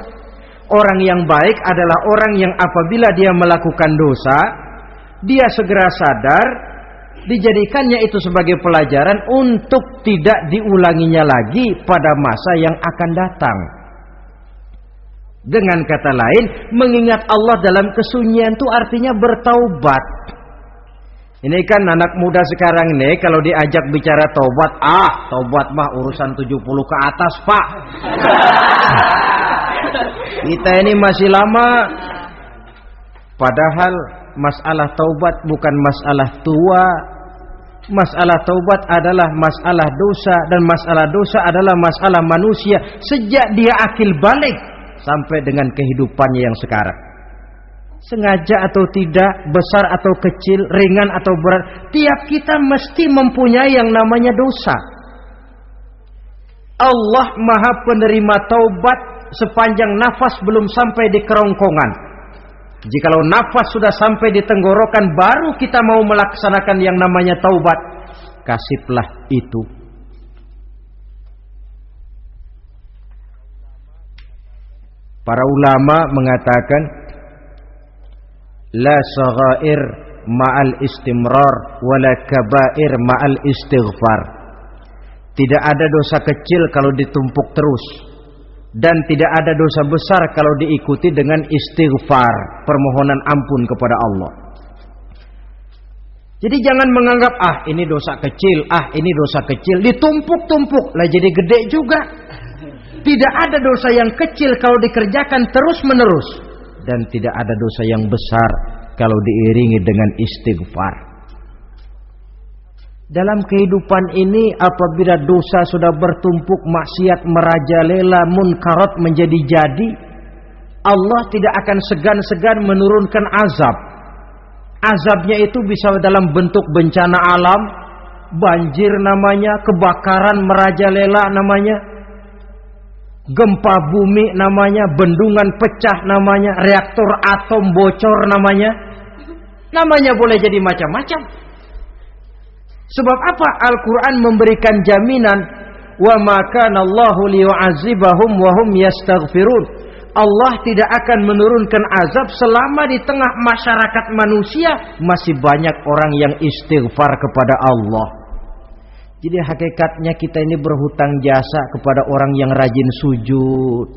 Orang yang baik adalah orang yang apabila dia melakukan dosa, dia segera sadar, dijadikannya itu sebagai pelajaran untuk tidak diulanginya lagi pada masa yang akan datang. Dengan kata lain, mengingat Allah dalam kesunyian itu artinya bertaubat. Ini kan anak muda sekarang nih, kalau diajak bicara taubat, taubat mah urusan 70 ke atas, Pak. Kita ini masih lama. Padahal masalah taubat bukan masalah tua. Masalah taubat adalah masalah dosa, dan masalah dosa adalah masalah manusia sejak dia akil balik sampai dengan kehidupannya yang sekarang. Sengaja atau tidak, besar atau kecil, ringan atau berat, tiap kita mesti mempunyai yang namanya dosa. Allah Maha penerima taubat sepanjang nafas belum sampai di kerongkongan. Jikalau nafas sudah sampai di tenggorokan, baru kita mau melaksanakan yang namanya taubat. Kasihlah itu. Para ulama mengatakan, la saghair ma'al istimrar wala kabair ma'al istighfar. Tidak ada dosa kecil kalau ditumpuk terus, dan tidak ada dosa besar kalau diikuti dengan istighfar, permohonan ampun kepada Allah. Jadi jangan menganggap ini dosa kecil, ini dosa kecil, ditumpuk-tumpuk lah jadi gede juga. Tidak ada dosa yang kecil kalau dikerjakan terus-menerus, dan tidak ada dosa yang besar kalau diiringi dengan istighfar. Dalam kehidupan ini, apabila dosa sudah bertumpuk, maksiat merajalela, munkarat menjadi jadi, Allah tidak akan segan-segan menurunkan azab. Azabnya itu bisa dalam bentuk bencana alam, banjir namanya, kebakaran merajalela namanya, gempa bumi namanya, bendungan pecah namanya, reaktor atom bocor namanya. Namanya boleh jadi macam-macam. Sebab apa? Al-Quran memberikan jaminan, wa ma kana Allahu liyu'adzibahum wa hum yastaghfirun. Allah tidak akan menurunkan azab selama di tengah masyarakat manusia masih banyak orang yang istighfar kepada Allah. Jadi hakikatnya kita ini berhutang jasa kepada orang yang rajin sujud,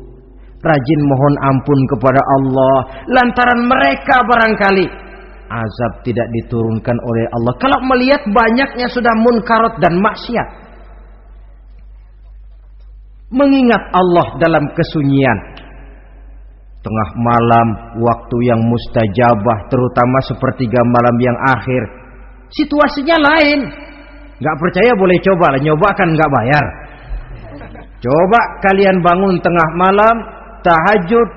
rajin mohon ampun kepada Allah. Lantaran mereka barangkali azab tidak diturunkan oleh Allah kalau melihat banyaknya sudah munkarat dan maksiat. Mengingat Allah dalam kesunyian, tengah malam, waktu yang mustajabah, terutama sepertiga malam yang akhir, situasinya lain. Gak percaya boleh coba lah, nyoba kan gak bayar. Coba kalian bangun tengah malam, tahajud,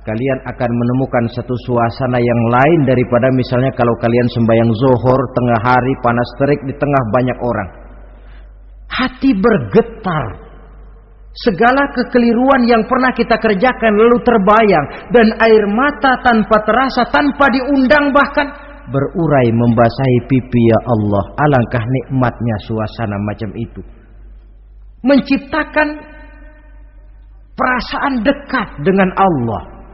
kalian akan menemukan satu suasana yang lain daripada misalnya kalau kalian sembahyang zuhur tengah hari panas terik di tengah banyak orang. Hati bergetar. Segala kekeliruan yang pernah kita kerjakan lalu terbayang, dan air mata tanpa terasa, tanpa diundang bahkan berurai membasahi pipi. Ya Allah, alangkah nikmatnya suasana macam itu, menciptakan perasaan dekat dengan Allah,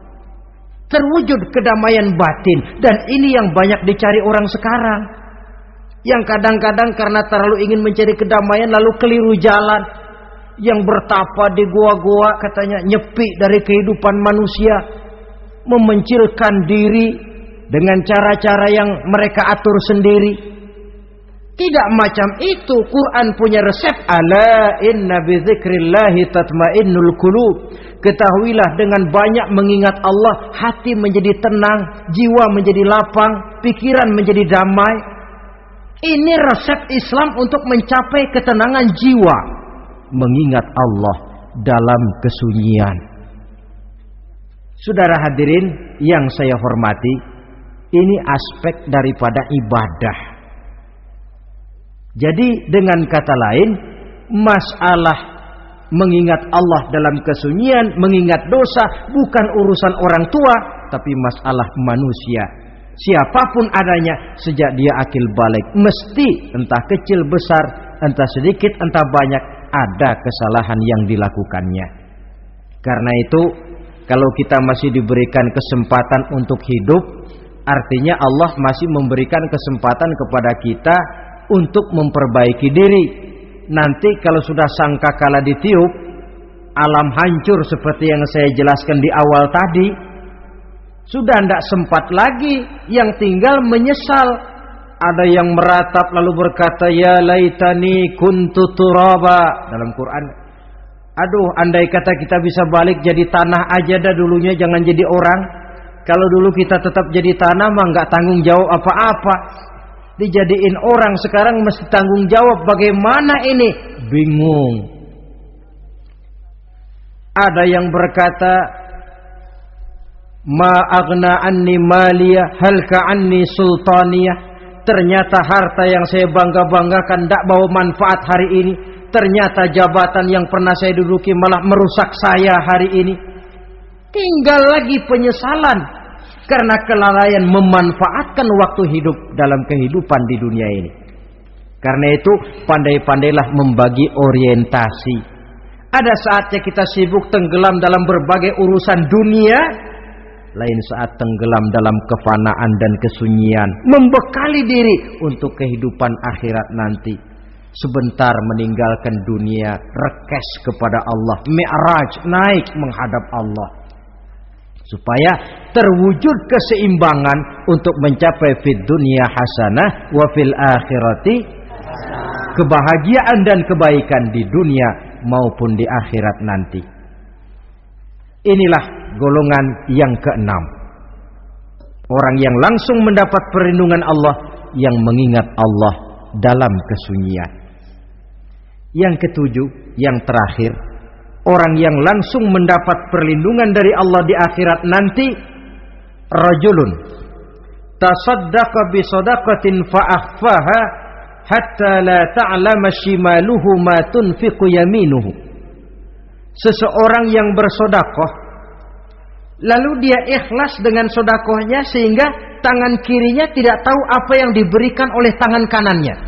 terwujud kedamaian batin. Dan ini yang banyak dicari orang sekarang, yang kadang-kadang karena terlalu ingin mencari kedamaian lalu keliru jalan. Yang bertapa di gua-gua katanya nyepi dari kehidupan manusia, memencilkan diri dengan cara-cara yang mereka atur sendiri. Tidak macam itu. Quran punya resep. Ala inna bidzikrillahi tatmainnul qulub. Ketahuilah, dengan banyak mengingat Allah, hati menjadi tenang, jiwa menjadi lapang, pikiran menjadi damai. Ini resep Islam untuk mencapai ketenangan jiwa. Mengingat Allah dalam kesunyian. Saudara hadirin yang saya hormati, ini aspek daripada ibadah. Jadi dengan kata lain, masalah mengingat Allah dalam kesunyian, mengingat dosa, bukan urusan orang tua, tapi masalah manusia. Siapapun adanya, sejak dia akil balik, mesti entah kecil besar, entah sedikit entah banyak, ada kesalahan yang dilakukannya. Karena itu, kalau kita masih diberikan kesempatan untuk hidup, artinya Allah masih memberikan kesempatan kepada kita untuk memperbaiki diri. Nanti kalau sudah sangkakala ditiup, alam hancur seperti yang saya jelaskan di awal tadi, sudah tidak sempat lagi, yang tinggal menyesal. Ada yang meratap lalu berkata, ya laitani kuntu turaba, dalam Quran. Aduh, andai kata kita bisa balik jadi tanah aja dah dulunya, jangan jadi orang. Kalau dulu kita tetap jadi tanah mah nggak tanggung jawab apa-apa. Dijadiin orang sekarang mesti tanggung jawab. Bagaimana ini? Bingung. Ada yang berkata, ma aghna anni maliyah halka anni sultaniyah. Ternyata harta yang saya bangga-banggakan tidak bawa manfaat hari ini. Ternyata jabatan yang pernah saya duduki malah merusak saya hari ini. Tinggal lagi penyesalan karena kelalaian memanfaatkan waktu hidup dalam kehidupan di dunia ini. Karena itu pandai-pandailah membagi orientasi. Ada saatnya kita sibuk tenggelam dalam berbagai urusan dunia, lain saat tenggelam dalam kefanaan dan kesunyian, membekali diri untuk kehidupan akhirat nanti. Sebentar meninggalkan dunia, rekes kepada Allah, mi'raj, naik menghadap Allah, supaya terwujud keseimbangan untuk mencapai fid dunya hasanah wa fil akhirati kebahagiaan dan kebaikan di dunia maupun di akhirat nanti. Inilah golongan yang keenam, orang yang langsung mendapat perlindungan Allah, yang mengingat Allah dalam kesunyian. Yang ketujuh, yang terakhir, orang yang langsung mendapat perlindungan dari Allah di akhirat nanti, rajulun tasaddaqa bi sadaqatin fa akhfaha hatta la ta'lama shimaluhu ma tunfiqu yaminuhu. Seseorang yang bersedekah lalu dia ikhlas dengan sedekahnya sehingga tangan kirinya tidak tahu apa yang diberikan oleh tangan kanannya.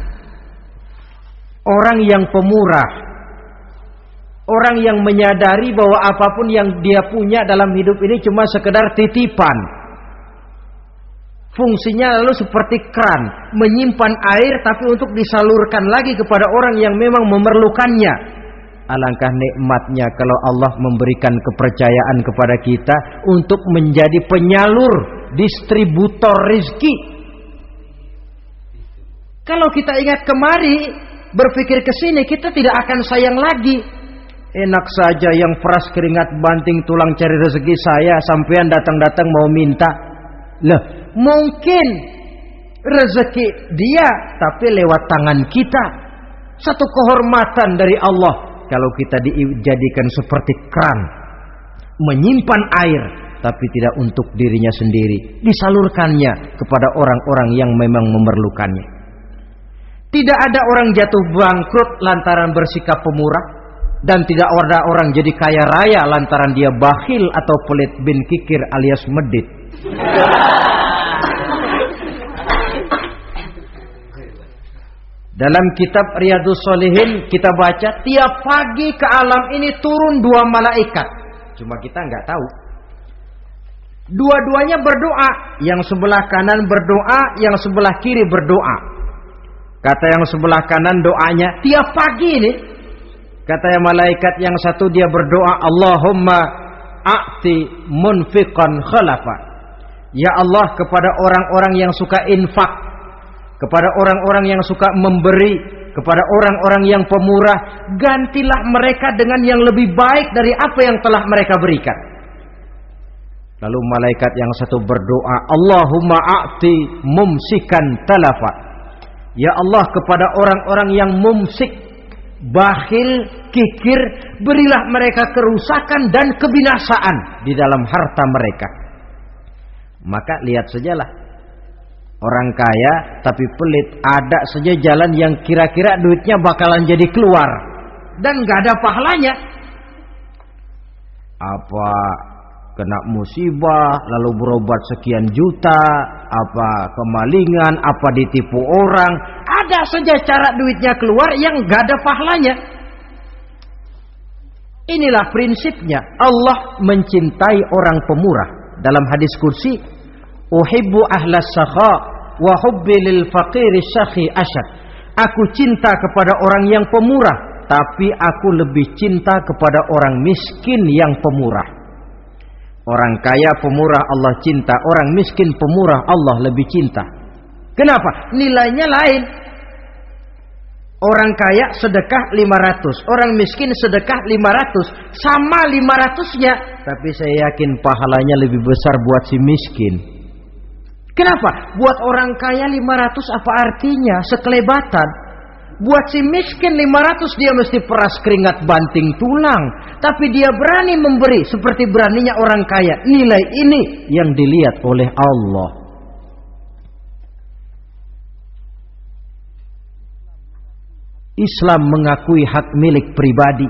Orang yang pemurah, orang yang menyadari bahwa apapun yang dia punya dalam hidup ini cuma sekedar titipan. Fungsinya lalu seperti keran, menyimpan air tapi untuk disalurkan lagi kepada orang yang memang memerlukannya. Alangkah nikmatnya kalau Allah memberikan kepercayaan kepada kita untuk menjadi penyalur, distributor rizki. Kalau kita ingat kemari, berpikir ke sini, kita tidak akan sayang lagi. Enak saja yang peras keringat banting tulang cari rezeki saya, sampean datang-datang mau minta. Lah, mungkin rezeki dia tapi lewat tangan kita. Satu kehormatan dari Allah kalau kita dijadikan seperti keran, menyimpan air tapi tidak untuk dirinya sendiri, disalurkannya kepada orang-orang yang memang memerlukannya. Tidak ada orang jatuh bangkrut lantaran bersikap pemurah, dan tidak ada orang jadi kaya raya lantaran dia bakhil atau pelit bin kikir alias medit. Dalam kitab Riyadhus Shalihin kita baca, tiap pagi ke alam ini turun dua malaikat. Cuma kita nggak tahu. Dua-duanya berdoa, yang sebelah kanan berdoa, yang sebelah kiri berdoa. Kata yang sebelah kanan doanya tiap pagi ini. Kata yang malaikat yang satu dia berdoa, Allahumma a'ti munfiqan khalafa. Ya Allah, kepada orang-orang yang suka infak, kepada orang-orang yang suka memberi, kepada orang-orang yang pemurah, gantilah mereka dengan yang lebih baik dari apa yang telah mereka berikan. Lalu malaikat yang satu berdoa, Allahumma a'ti mumsikan talafa. Ya Allah, kepada orang-orang yang mumsik, bakhil, kikir, berilah mereka kerusakan dan kebinasaan di dalam harta mereka. Maka lihat sajalah, orang kaya tapi pelit, ada saja jalan yang kira-kira duitnya bakalan jadi keluar dan gak ada pahalanya. apa kena musibah lalu berobat sekian juta, apa kemalingan, apa ditipu orang, ada saja cara duitnya keluar yang gak ada pahalanya. Inilah prinsipnya. Allah mencintai orang pemurah. Dalam hadis kursi, uhibbu ahlas sakha wa hubbi lil faqiri syakhi asyad. Aku cinta kepada orang yang pemurah, tapi aku lebih cinta kepada orang miskin yang pemurah. Orang kaya pemurah Allah cinta, orang miskin pemurah Allah lebih cinta. Kenapa? Nilainya lain. Orang kaya sedekah 500, orang miskin sedekah 500, sama 500-nya, tapi saya yakin pahalanya lebih besar buat si miskin. Kenapa? Buat orang kaya 500 apa artinya? Sekelebatan. Buat si miskin 500 dia mesti peras keringat banting tulang, tapi dia berani memberi seperti beraninya orang kaya. Nilai ini yang dilihat oleh Allah. Islam mengakui hak milik pribadi,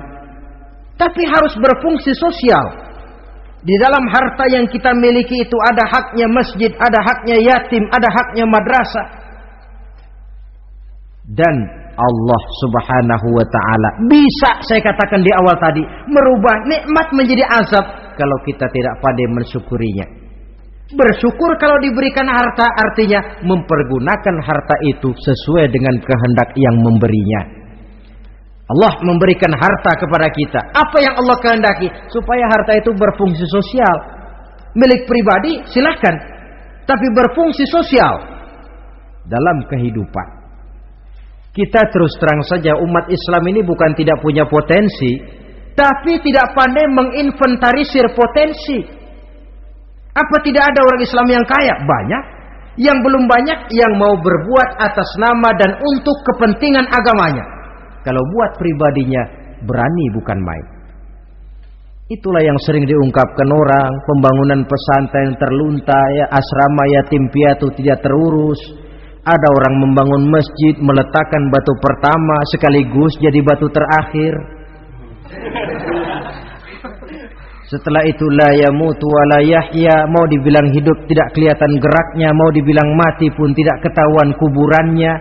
tapi harus berfungsi sosial. Di dalam harta yang kita miliki itu ada haknya masjid, ada haknya yatim, ada haknya madrasah. Dan Allah Subhanahu wa ta'ala bisa, saya katakan di awal tadi, merubah nikmat menjadi azab kalau kita tidak pandai mensyukurinya. Bersyukur kalau diberikan harta artinya mempergunakan harta itu sesuai dengan kehendak yang memberinya. Allah memberikan harta kepada kita. Apa yang Allah kehendaki? Supaya harta itu berfungsi sosial. Milik pribadi silahkan, tapi berfungsi sosial dalam kehidupan. Kita terus terang saja, umat Islam ini bukan tidak punya potensi, tapi tidak pandai menginventarisir potensi. Apa tidak ada orang Islam yang kaya? Banyak. Yang belum banyak yang mau berbuat atas nama dan untuk kepentingan agamanya. Kalau buat pribadinya berani bukan main. Itulah yang sering diungkapkan orang, pembangunan pesantren terlunta, ya, asrama yatim piatu tidak terurus. Ada orang membangun masjid, meletakkan batu pertama sekaligus jadi batu terakhir. Setelah itu la yamutu wa la yahya, mau dibilang hidup tidak kelihatan geraknya, mau dibilang mati pun tidak ketahuan kuburannya.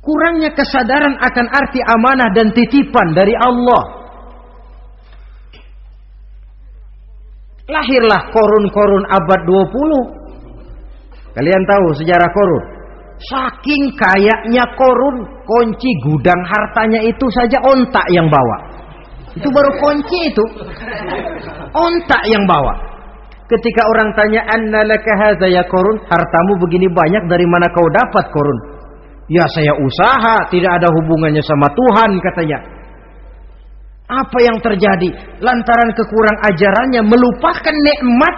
Kurangnya kesadaran akan arti amanah dan titipan dari Allah. Lahirlah Korun abad 20. Kalian tahu sejarah Korun? Saking kayanya Korun, kunci gudang hartanya itu saja onta yang bawa. Itu baru kunci itu. Onta yang bawa. Ketika orang tanya, "Anna laka hadza ya Korun?" Hartamu begini banyak dari mana kau dapat Korun? Ya saya usaha, tidak ada hubungannya sama Tuhan katanya. Apa yang terjadi? Lantaran kekurang ajarannya melupakan nikmat,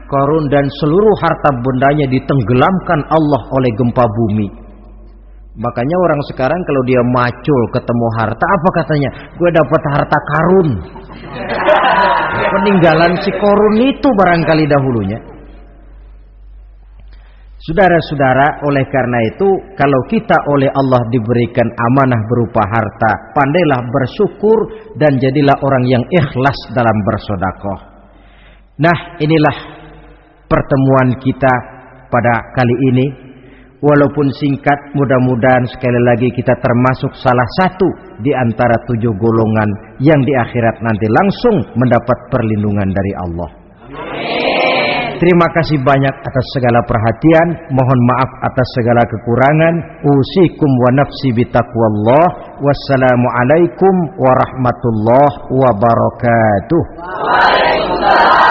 Korun dan seluruh harta bendanya ditenggelamkan Allah oleh gempa bumi. Makanya orang sekarang kalau dia macul ketemu harta, apa katanya? Gue dapat harta karun. Peninggalan si Korun itu barangkali dahulunya. Saudara-saudara, oleh karena itu kalau kita oleh Allah diberikan amanah berupa harta, pandailah bersyukur dan jadilah orang yang ikhlas dalam bersedekah. Nah, inilah pertemuan kita pada kali ini. Walaupun singkat, mudah-mudahan sekali lagi kita termasuk salah satu di antara 7 golongan yang di akhirat nanti langsung mendapat perlindungan dari Allah. Amin. Terima kasih banyak atas segala perhatian. Mohon maaf atas segala kekurangan. Usikum wa nafsi bitaqwallah. Wassalamualaikum warahmatullahi wabarakatuh. Waalaikumsalam.